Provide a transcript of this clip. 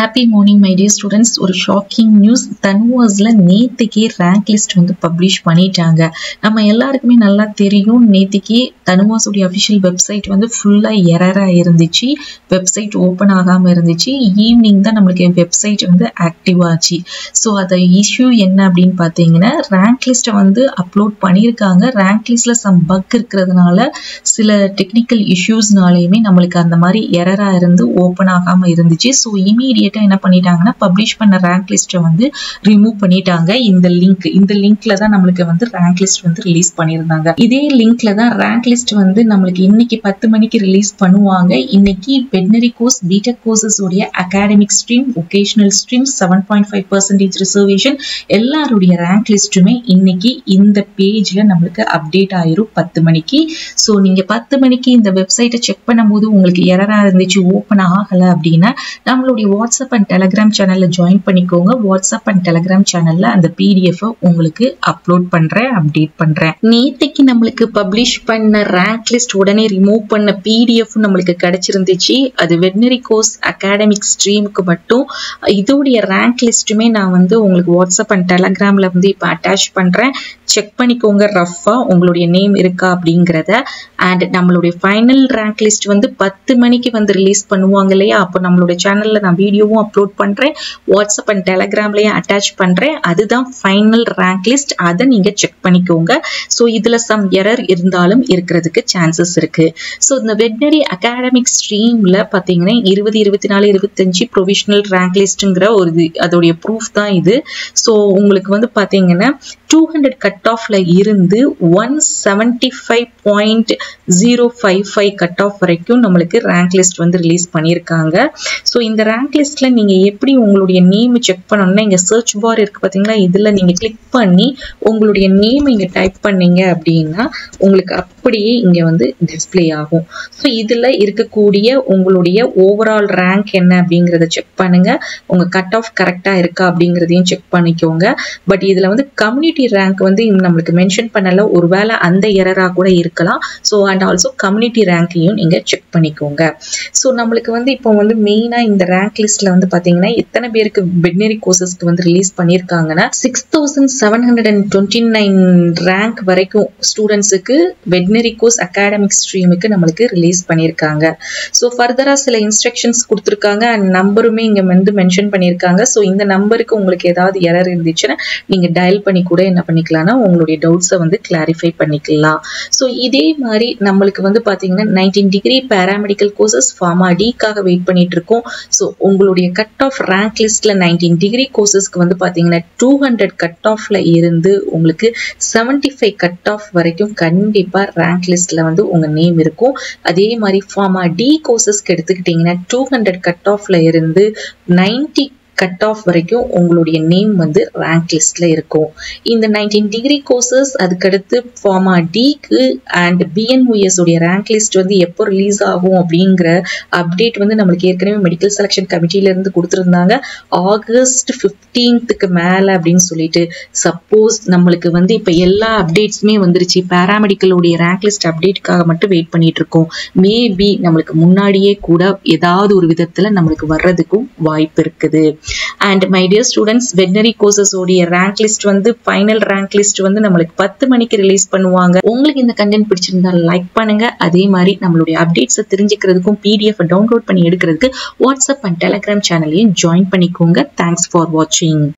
Happy morning my dear students. ஒரு shocking news. தனுவாஸ்ல நேத்திக்கே rank list வந்து publish பண்ணிட்டாங்க. நம்ம எல்லாருக்குமே நல்லா தெரியும், நேத்திக்கே தனுவாஸ் உடைய அஃபிஷியல் வெப்சைட் வந்து ஃபுல்லா எரரா இருந்துச்சு. வெப்சைட் ஓபன் ஆகாம இருந்துச்சு. ஈவினிங் தான் நம்மளுக்கு வெப்சைட் வந்து ஆக்டிவ் ஆச்சு. ஸோ அத இஷ்யூ என்ன அப்படின்னு பார்த்தீங்கன்னா, ரேங்க் லிஸ்ட்டை வந்து அப்லோட் பண்ணியிருக்காங்க. ரேங்க் லிஸ்ட்ல சம் பக் இருக்கிறதுனால சில டெக்னிக்கல் இஷ்யூஸ்னாலையுமே நம்மளுக்கு அந்த மாதிரி எரரா இருந்து ஓபன் ஆகாம இருந்துச்சு. ஸோ இமீடியட்டா என்ன பண்ணிட்டாங்கன்னா, பப்ளிஷ் பண்ண ரேங்க் லிஸ்ட்டை வந்து ரிமூவ் பண்ணிட்டாங்க. இந்த லிங்க்ல தான் நம்மளுக்கு வந்து ரேங்க் லிஸ்ட் வந்து ரிலீஸ் பண்ணியிருந்தாங்க. இதே லிங்க்ல தான் ரேங்க் லிஸ்ட் வந்து நம்மளுக்கு இன்னைக்கு 10 மணிக்கு ரிலீஸ் பண்ணுவாங்க. இன்னைக்கு வெட்னரி கோர்ஸ், பிடெக் கோர்சஸ் உடைய academic stream, vocational stream 7.5% reservation எல்லாருடைய ரேங்க் லிஸ்ட்டுமே இன்னைக்கு இந்த பேஜ்ல நம்மளுக்கு அப்டேட் ஆயிரும் 10 மணிக்கு. ஸோ நீங்க 10 மணிக்கு இந்த வெப்சைட்டை செக் பண்ணும்போது உங்களுக்கு எரரா இருந்துச்சு, ஓப்பன் ஆகல அப்படின்னா நம்மளுடைய வாட்ஸ்அப் அண்ட் டெலிகிராம் சேனல்ல ஜாயின் பண்ணிக்கோங்க. வாட்ஸ்அப் அண்ட் டெலிகிராம் சேனல்ல அந்த பிடிஎஃப் உங்களுக்கு அப்லோட் பண்றேன், அப்டேட் பண்றேன். நேத்திக்கு நம்மளுக்கு பப்ளிஷ் பண்ண ரேங்க் லிஸ்ட் உடனே ரிமூவ் பண்ண பிடிஎஃப் நம்மளுக்கு கிடைச்சிருந்துச்சு. அது வெட்னரி கோர்ஸ் அகாடமிக் ஸ்ட்ரீமுக்கு மட்டும். இதோடைய ரேங்க் லிஸ்ட்டுமே நான் வந்து உங்களுக்கு வாட்ஸ்அப் அண்ட் டெலிகிராம்ல வந்து இப்போ அட்டாச் பண்றேன். செக் பண்ணிக்கோங்க ரஃபா உங்களுடைய நேம் இருக்கா அப்படிங்கிறத. அண்ட் நம்மளுடைய ஃபைனல் ரேங்க் லிஸ்ட் வந்து 10 மணிக்கு வந்து ரிலீஸ் பண்ணுவாங்க இல்லையா, அப்போ நம்மளுடைய சேனல்ல நான் வீடியோவும் அப்லோட் பண்றேன், வாட்ஸ்அப் அண்ட் டெலிகிராம்லயும் அட்டாச் பண்றேன். அதுதான் ஃபைனல் ரேங்க் லிஸ்ட். அதை நீங்க செக் பண்ணிக்கோங்க. ஸோ இதுல சம் எரர் இருந்தாலும் இருக்கிறதுக்கு சான்சஸ் இருக்கு. ஸோ இந்த வெட்னரி அகாடமிக் ஸ்ட்ரீம்ல பாத்தீங்கன்னா 20, 24, 25 ப்ரொவிஷனல் ரேங்க் லிஸ்ட்ங்கிற ஒரு அதோடைய ப்ரூஃப் தான் இது. ஸோ உங்களுக்கு வந்து பாத்தீங்கன்னா 200 கட் ஆஃப்ல இருந்து 175.055 கட் ஆஃப் வரைக்கும் நம்மளுக்கு ரேங்க் லிஸ்ட் வந்து ரிலீஸ் பண்ணியிருக்காங்க. ஸோ இந்த ரேங்க் லிஸ்ட்ல நீங்க எப்படி உங்களுடைய நேம் செக் பண்ணணும்னா, இங்க சர்ச் பார் இருக்கு பாத்தீங்களா, இதுல நீங்க கிளிக் பண்ணி உங்களுடைய நேம் இங்க டைப் பண்ணீங்க அப்படின்னா உங்களுக்கு அப்படியே இங்க வந்து டிஸ்பிளே ஆகும். ஸோ இதுல இருக்கக்கூடிய உங்களுடைய ஓவரால் ரேங்க் என்ன அப்படிங்கறத செக் பண்ணுங்க. உங்க கட் ஆஃப் கரெக்டா இருக்கா அப்படிங்கறதையும் செக் பண்ணிக்கோங்க. பட் இதுல வந்து கம்யூனிட்டி ரேங்க் வந்து நம்மளுக்கு மென்ஷன் பண்ணல, ஒருவேளை அந்த எரரா கூட இருக்கலாம். ஸோ அண்ட் ஆல்சோ கம்யூனிட்டி ரேங்கையும் நீங்க செக் பண்ணிக்கோங்க. ஸோ நம்மளுக்கு வந்து இப்போ வந்து மெயினா இந்த ரேங்க் லிஸ்ட்ல வந்து பாத்தீங்கன்னா எத்தனை பேருக்கு வெட்னரி கோர்சஸ்க்கு வந்து ரிலீஸ் பண்ணிருக்காங்கன்னா 6729 ரேங்க் வரைக்கும் ஸ்டூடெண்ட்ஸுக்கு வெட்னரி கோர்ஸ் அகாடமிக் ஸ்ட்ரீமுக்கு நம்மளுக்கு ரிலீஸ் பண்ணிருக்காங்க. ஸோ ஃபர்தரா சில இன்ஸ்ட்ரக்ஷன்ஸ் கொடுத்துருக்காங்க அண்ட் நம்பருமே இங்க வந்து மென்ஷன் பண்ணிருக்காங்க. ஸோ இந்த நம்பருக்கு உங்களுக்கு ஏதாவது எரர் இருந்துச்சுன்னா நீங்க டயல் பண்ணி கூட என்ன பண்ணிக்கலாம்னா உங்களுடைய டவுட்ஸை வந்து கிளாரிஃபை பண்ணிக்கலாம். ஸோ இதே மாதிரி நம்மளுக்கு வந்து பாத்தீங்கன்னா 19 டிகிரி பேராமெடிக்கல் கோர்சஸ் ஃபார்மா டிக்காக வெயிட் பண்ணிட்டு இருக்கோம். ஸோ உங்களுடைய கட் ஆஃப் ரேங்க் லிஸ்ட்ல 19 டிகிரி கோர்சஸ்க்கு வந்து பாத்தீங்கன்னா 200 கட் ஆஃப்ல இருந்து உங்களுக்கு 75 கட் ஆஃப் வரைக்கும் கண்டிப்பா ரேங்க் லிஸ்ட்ல வந்து உங்க நேம் இருக்கும். அதே மாதிரி ஃபார்மா டி கோர்சஸ்க்கு எடுத்துக்கிட்டீங்கன்னா 200 கட் ஆஃப்ல இருந்து 90 கட் ஆஃப் வரைக்கும் உங்களுடைய நேம் வந்து ரேங்க் லிஸ்ட்ல இருக்கும். இந்த 19 டிகிரி கோர்சஸ் அதுக்கடுத்து ஃபார்மா டிக்கு அண்ட் பிஎன்ஓஎஸ் உடைய ரேங்க் லிஸ்ட் வந்து எப்போ ரிலீஸ் ஆகும் அப்படிங்கிற அப்டேட் வந்து நம்மளுக்கு ஏற்கனவே மெடிக்கல் செலக்ஷன் கமிட்டில இருந்து கொடுத்துருந்தாங்க. ஆகஸ்ட் 15க்கு மேல அப்படின்னு சொல்லிட்டு. சப்போஸ் நம்மளுக்கு வந்து இப்ப எல்லா அப்டேட்ஸுமே வந்துருச்சு, பேராமெடிக்கல் உடைய ரேங்க் லிஸ்ட் அப்டேட்டுக்காக மட்டும் வெயிட் பண்ணிட்டு இருக்கோம். மேபி நம்மளுக்கு முன்னாடியே கூட ஏதாவது ஒரு விதத்துல நம்மளுக்கு வர்றதுக்கும் வாய்ப்பு இருக்குது. And my dear students, veterinary courses உடைய rank list வந்து final rank list வந்து நம்மளுக்கு 10 மணிக்கு ரிலீஸ் பண்ணுவாங்க. உங்களுக்கு இந்த கண்டென்ட் பிடிச்சிருந்தா லைக் பண்ணுங்க. அதே மாதிரி நம்மளுடைய அப்டேட்ஸை தெரிஞ்சுக்கிறதுக்கும் பிடிஎஃப் டவுன்லோட் பண்ணி எடுக்கிறதுக்கு வாட்ஸ்அப் அண்ட் டெலிகிராம் சேனலையும் ஜாயின் பண்ணிக்கோங்க. தேங்க்ஸ் ஃபார் வாட்சிங்.